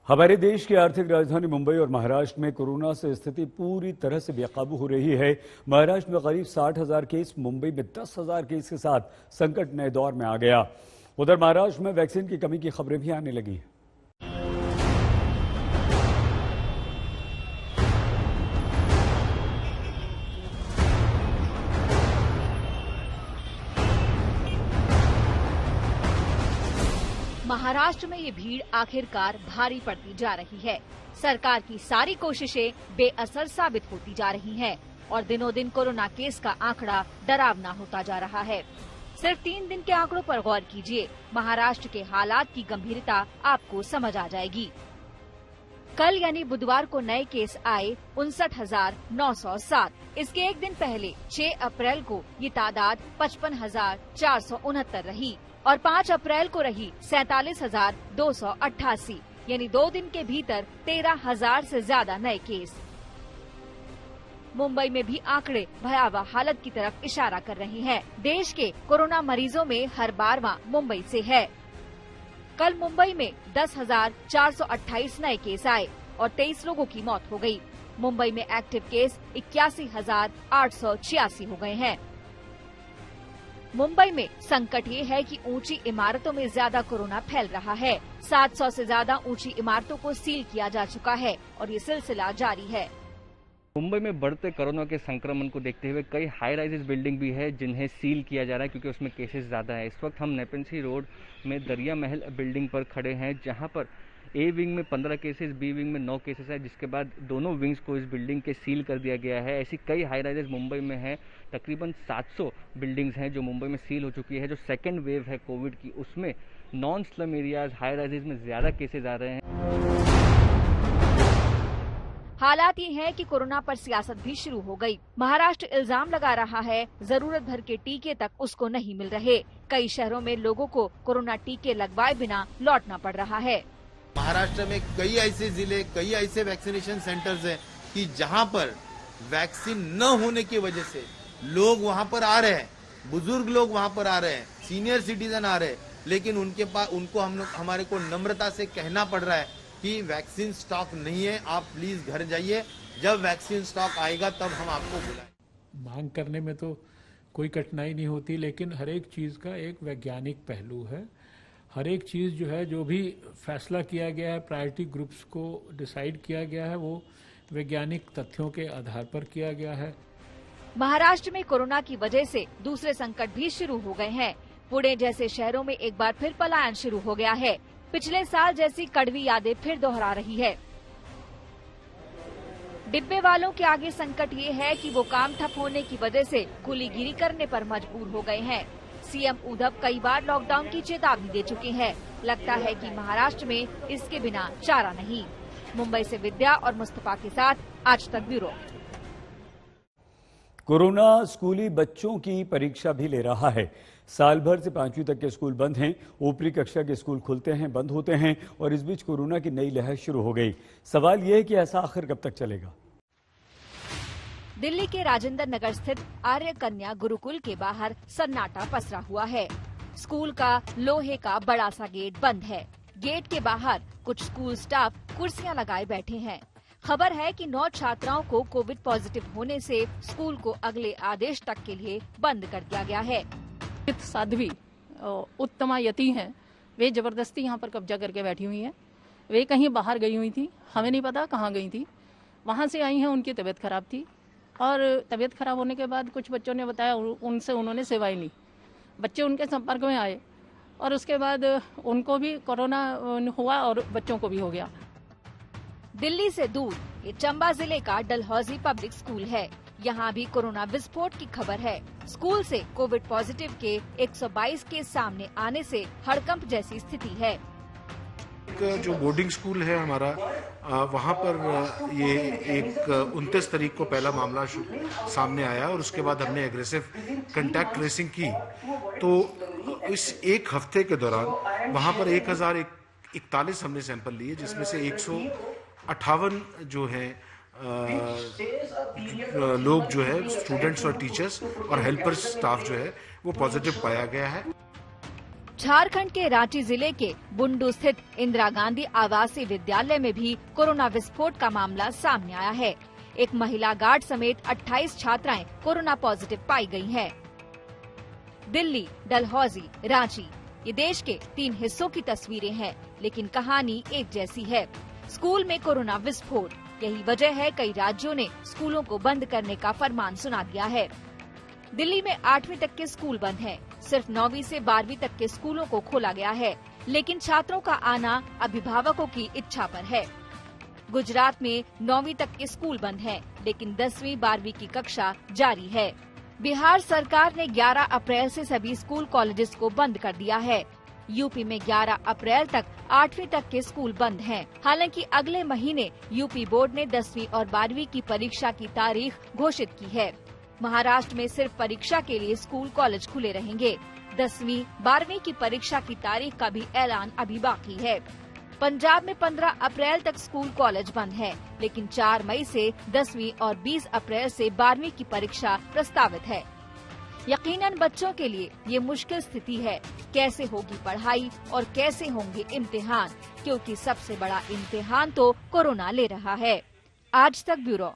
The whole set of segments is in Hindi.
हमारे देश की आर्थिक राजधानी मुंबई और महाराष्ट्र में कोरोना से स्थिति पूरी तरह से बेकाबू हो रही है। महाराष्ट्र में करीब 60,000 केस, मुंबई में 10,000 केस के साथ संकट नए दौर में आ गया। उधर महाराष्ट्र में वैक्सीन की कमी की खबरें भी आने लगी हैं। महाराष्ट्र में ये भीड़ आखिरकार भारी पड़ती जा रही है। सरकार की सारी कोशिशें बेअसर साबित होती जा रही हैं और दिनों दिन कोरोना केस का आंकड़ा डरावना होता जा रहा है। सिर्फ 3 दिन के आंकड़ों पर गौर कीजिए, महाराष्ट्र के हालात की गंभीरता आपको समझ आ जाएगी। कल यानी बुधवार को नए केस आए 59,907। इसके एक दिन पहले 6 अप्रैल को ये तादाद 55,469 रही और 5 अप्रैल को रही 47,288, यानी 2 दिन के भीतर 13,000 से ज्यादा नए केस। मुंबई में भी आंकड़े भयावह हालत की तरफ इशारा कर रहे हैं। देश के कोरोना मरीजों में हर 12वां मुंबई से है। कल मुंबई में 10,428 नए केस आए और 23 लोगों की मौत हो गई। मुंबई में एक्टिव केस 81,886 हो गए हैं। मुंबई में संकट ये है कि ऊंची इमारतों में ज्यादा कोरोना फैल रहा है। 700 से ज्यादा ऊंची इमारतों को सील किया जा चुका है और ये सिलसिला जारी है। मुंबई में बढ़ते कोरोना के संक्रमण को देखते हुए कई हाई राइजेस बिल्डिंग भी है जिन्हें सील किया जा रहा है क्योंकि उसमें केसेस ज्यादा है। इस वक्त हम नेपेंसी रोड में दरिया महल बिल्डिंग पर खड़े हैं जहां पर ए विंग में 15 केसेस, बी विंग में 9 केसेस है, जिसके बाद दोनों विंग्स को इस बिल्डिंग के सील कर दिया गया है। ऐसी कई हाई राइजेस मुंबई में है। तकरीबन 700 बिल्डिंग्स हैं जो मुंबई में सील हो चुकी है। जो सेकेंड वेव है कोविड की, उसमें non slum areas, high rises में ज्यादा केसेस आ रहे हैं। हालात ये है कि कोरोना पर सियासत भी शुरू हो गई। महाराष्ट्र इल्जाम लगा रहा है जरूरत भर के टीके तक उसको नहीं मिल रहे। कई शहरों में लोगों को कोरोना टीके लगवाए बिना लौटना पड़ रहा है। महाराष्ट्र में कई ऐसे जिले, कई ऐसे वैक्सीनेशन सेंटर्स हैं कि जहां पर वैक्सीन न होने की वजह से लोग वहां पर आ रहे हैं, बुजुर्ग लोग वहां पर आ रहे हैं, सीनियर सिटीजन आ रहे हैं, लेकिन उनको हमारे को नम्रता से कहना पड़ रहा है कि वैक्सीन स्टॉक नहीं है, आप प्लीज घर जाइए, जब वैक्सीन स्टॉक आएगा तब हम आपको बुलाएं। मांग करने में तो कोई कठिनाई नहीं होती, लेकिन हर एक चीज का एक वैज्ञानिक पहलू है। हर एक चीज जो है, जो भी फैसला किया गया है, प्रायोरिटी ग्रुप्स को डिसाइड किया गया है, वो वैज्ञानिक तथ्यों के आधार पर किया गया है। महाराष्ट्र में कोरोना की वजह से दूसरे संकट भी शुरू हो गए हैं। पुणे जैसे शहरों में एक बार फिर पलायन शुरू हो गया है। पिछले साल जैसी कड़वी यादें फिर दोहरा रही है। डिब्बे वालों के आगे संकट ये है कि वो काम ठप होने की वजह से कुलीगिरी करने पर मजबूर हो गए हैं। सीएम उद्धव कई बार लॉकडाउन की चेतावनी दे चुके हैं। लगता है कि महाराष्ट्र में इसके बिना चारा नहीं। मुंबई से विद्या और मुस्तफा के साथ आज तक ब्यूरो। कोरोना स्कूली बच्चों की परीक्षा भी ले रहा है। साल भर से 5वीं तक के स्कूल बंद हैं। ऊपरी कक्षा के स्कूल खुलते हैं, बंद होते हैं और इस बीच कोरोना की नई लहर शुरू हो गई। सवाल यह है कि ऐसा आखिर कब तक चलेगा। दिल्ली के राजेंद्र नगर स्थित आर्य कन्या गुरुकुल के बाहर सन्नाटा पसरा हुआ है। स्कूल का लोहे का बड़ा सा गेट बंद है। गेट के बाहर कुछ स्कूल स्टाफ कुर्सियां लगाए बैठे हैं। खबर है कि 9 छात्राओं को कोविड पॉजिटिव होने से स्कूल को अगले आदेश तक के लिए बंद कर दिया गया है। साध्वी उत्तमा यति हैं, वे जबरदस्ती यहाँ पर कब्जा करके बैठी हुई हैं। वे कहीं बाहर गई हुई थी, हमें नहीं पता कहाँ गई थी। वहाँ से आई हैं, उनकी तबीयत खराब थी और तबीयत खराब होने के बाद कुछ बच्चों ने बताया, उनसे उन्होंने सेवाएं ली। बच्चे उनके संपर्क में आए और उसके बाद उनको भी कोरोना हुआ और बच्चों को भी हो गया। दिल्ली से दूर ये चंबा जिले का डलहौजी पब्लिक स्कूल है। यहाँ भी कोरोना विस्फोट की खबर है। स्कूल से कोविड पॉजिटिव के 122 केस सामने आने से हड़कंप जैसी स्थिति है। जो बोर्डिंग स्कूल है हमारा, वहाँ पर ये 29 तारीख को पहला मामला सामने आया और उसके बाद हमने एग्रेसिव कंटैक्ट ट्रेसिंग की। तो इस एक हफ्ते के दौरान वहाँ पर 1041 हमने सैंपल लिए, जिसमें से 158 जो है लोग जो है, स्टूडेंट्स और टीचर्स और हेल्पर्स स्टाफ जो है, वो पॉजिटिव पाया गया है। झारखंड के रांची जिले के बुंडू स्थित इंदिरा गांधी आवासीय विद्यालय में भी कोरोना विस्फोट का मामला सामने आया है। एक महिला गार्ड समेत 28 छात्राएं कोरोना पॉजिटिव पाई गई हैं। दिल्ली, डलहौजी, रांची, ये देश के 3 हिस्सों की तस्वीरें हैं, लेकिन कहानी एक जैसी है। स्कूल में कोरोना विस्फोट, यही वजह है कई राज्यों ने स्कूलों को बंद करने का फरमान सुना दिया है। दिल्ली में 8वीं तक के स्कूल बंद हैं। सिर्फ 9वीं से 12वीं तक के स्कूलों को खोला गया है, लेकिन छात्रों का आना अभिभावकों की इच्छा पर है। गुजरात में 9वीं तक के स्कूल बंद हैं, लेकिन 10वीं 12वीं की कक्षा जारी है। बिहार सरकार ने 11 अप्रैल से सभी स्कूल कॉलेजेस को बंद कर दिया है। यूपी में 11 अप्रैल तक 8वीं तक के स्कूल बंद हैं। हालांकि अगले महीने यूपी बोर्ड ने 10वीं और 12वीं की परीक्षा की तारीख घोषित की है। महाराष्ट्र में सिर्फ परीक्षा के लिए स्कूल कॉलेज खुले रहेंगे। 10वीं 12वीं की परीक्षा की तारीख का भी ऐलान अभी बाकी है। पंजाब में 15 अप्रैल तक स्कूल कॉलेज बंद है, लेकिन 4 मई से 10वीं और 20 अप्रैल से 12वीं की परीक्षा प्रस्तावित है। यकीनन बच्चों के लिए ये मुश्किल स्थिति है। कैसे होगी पढ़ाई और कैसे होंगे इम्तिहान, क्योंकि सबसे बड़ा इम्तिहान तो कोरोना ले रहा है। आज तक ब्यूरो।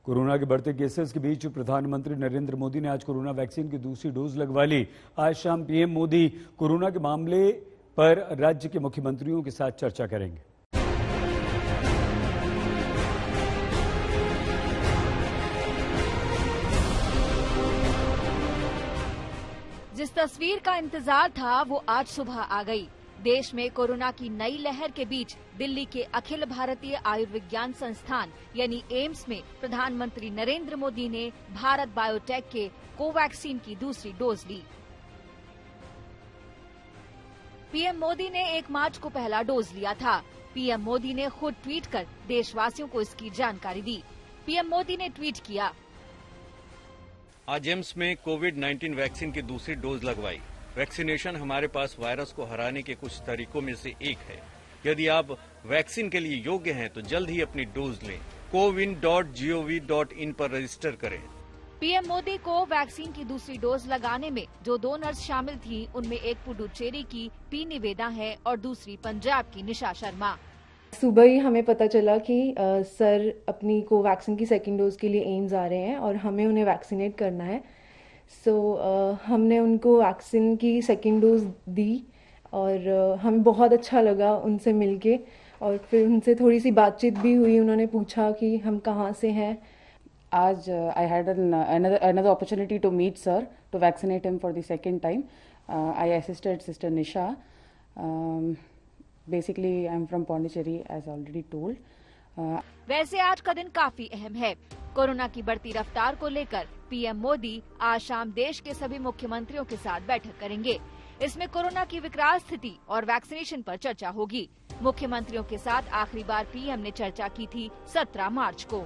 कोरोना के बढ़ते केसेस के बीच प्रधानमंत्री नरेंद्र मोदी ने आज कोरोना वैक्सीन की दूसरी डोज लगवा ली। आज शाम पीएम मोदी कोरोना के मामले पर राज्य के मुख्यमंत्रियों के साथ चर्चा करेंगे। जिस तस्वीर का इंतजार था वो आज सुबह आ गई। देश में कोरोना की नई लहर के बीच दिल्ली के अखिल भारतीय आयुर्विज्ञान संस्थान यानी एम्स में प्रधानमंत्री नरेंद्र मोदी ने भारत बायोटेक के कोवैक्सीन की दूसरी डोज ली। पीएम मोदी ने 1 मार्च को पहला डोज लिया था। पीएम मोदी ने खुद ट्वीट कर देशवासियों को इसकी जानकारी दी। पीएम मोदी ने ट्वीट किया, आज एम्स में कोविड-19 वैक्सीन की दूसरी डोज लगवाई। वैक्सीनेशन हमारे पास वायरस को हराने के कुछ तरीकों में से एक है। यदि आप वैक्सीन के लिए योग्य हैं तो जल्द ही अपनी डोज लें। cowin.gov.in पर रजिस्टर करें। पीएम मोदी को वैक्सीन की दूसरी डोज लगाने में जो 2 नर्स शामिल थी, उनमें एक पुडुचेरी की पी निवेदा है और दूसरी पंजाब की निशा शर्मा। सुबह ही हमें पता चला कि सर अपनी कोवैक्सीन की सेकेंड डोज के लिए एम्स आ रहे हैं और हमें उन्हें वैक्सीनेट करना है। हमने उनको वैक्सीन की सेकेंड डोज दी और हमें बहुत अच्छा लगा उनसे मिलके, और फिर उनसे थोड़ी सी बातचीत भी हुई। उन्होंने पूछा कि हम कहाँ से हैं। आज I had another opportunity to meet sir to vaccinate him for the second time. I assisted Sister Nisha. Basically, I'm from Pondicherry, as already told. वैसे आज का दिन काफी अहम है। कोरोना की बढ़ती रफ्तार को लेकर पीएम मोदी आज शाम देश के सभी मुख्यमंत्रियों के साथ बैठक करेंगे। इसमें कोरोना की विकराल स्थिति और वैक्सीनेशन पर चर्चा होगी। मुख्यमंत्रियों के साथ आखिरी बार पीएम ने चर्चा की थी 17 मार्च को।